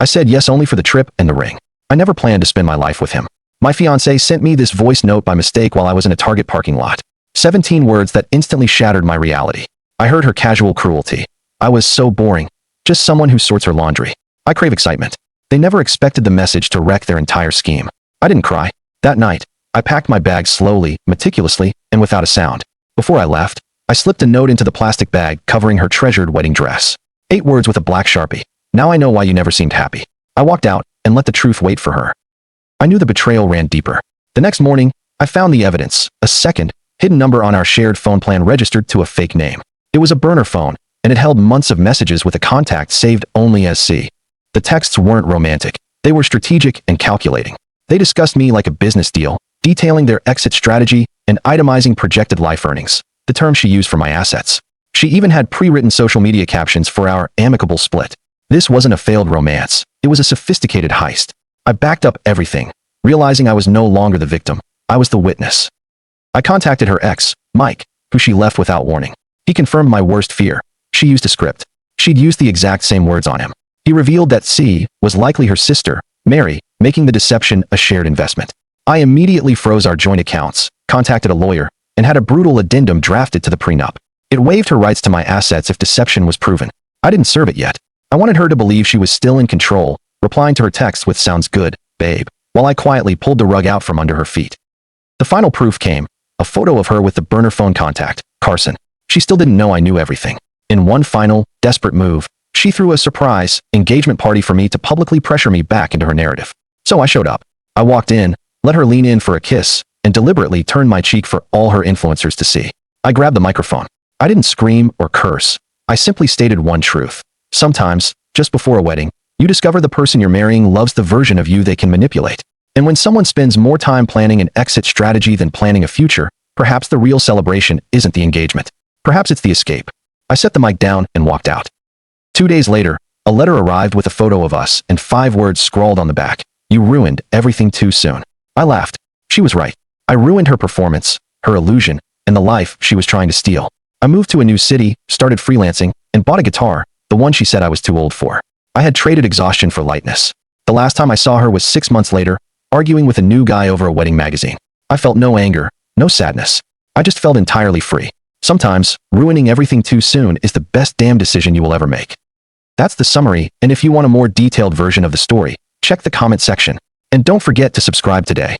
I said yes only for the trip and the ring. I never planned to spend my life with him. My fiancé sent me this voice note by mistake while I was in a Target parking lot. 17 words that instantly shattered my reality. I heard her casual cruelty. I was so boring. Just someone who sorts her laundry. I crave excitement. They never expected the message to wreck their entire scheme. I didn't cry. That night, I packed my bag slowly, meticulously, and without a sound. Before I left, I slipped a note into the plastic bag covering her treasured wedding dress. 8 words with a black Sharpie. Now I know why you never seemed happy. I walked out and let the truth wait for her. I knew the betrayal ran deeper. The next morning, I found the evidence, a second, hidden number on our shared phone plan registered to a fake name. It was a burner phone, and it held months of messages with a contact saved only as C. The texts weren't romantic. They were strategic and calculating. They discussed me like a business deal, detailing their exit strategy and itemizing projected life earnings, the term she used for my assets. She even had pre-written social media captions for our amicable split. This wasn't a failed romance. It was a sophisticated heist. I backed up everything, realizing I was no longer the victim. I was the witness. I contacted her ex, Mike, who she left without warning. He confirmed my worst fear. She used a script. She'd used the exact same words on him. He revealed that C was likely her sister, Mary, making the deception a shared investment. I immediately froze our joint accounts, contacted a lawyer, and had a brutal addendum drafted to the prenup. It waived her rights to my assets if deception was proven. I didn't serve it yet. I wanted her to believe she was still in control, replying to her text with "sounds good, babe," while I quietly pulled the rug out from under her feet. The final proof came, a photo of her with the burner phone contact, Carson. She still didn't know I knew everything. In one final, desperate move, she threw a surprise engagement party for me to publicly pressure me back into her narrative. So I showed up. I walked in, let her lean in for a kiss, and deliberately turned my cheek for all her influencers to see. I grabbed the microphone. I didn't scream or curse. I simply stated one truth. Sometimes, just before a wedding, you discover the person you're marrying loves the version of you they can manipulate. And when someone spends more time planning an exit strategy than planning a future, perhaps the real celebration isn't the engagement. Perhaps it's the escape. I set the mic down and walked out. 2 days later, a letter arrived with a photo of us and 5 words scrawled on the back. You ruined everything too soon. I laughed. She was right. I ruined her performance, her illusion, and the life she was trying to steal. I moved to a new city, started freelancing, and bought a guitar, the one she said I was too old for. I had traded exhaustion for lightness. The last time I saw her was 6 months later, arguing with a new guy over a wedding magazine. I felt no anger, no sadness. I just felt entirely free. Sometimes, ruining everything too soon is the best damn decision you will ever make. That's the summary, and if you want a more detailed version of the story, check the comment section. And don't forget to subscribe today.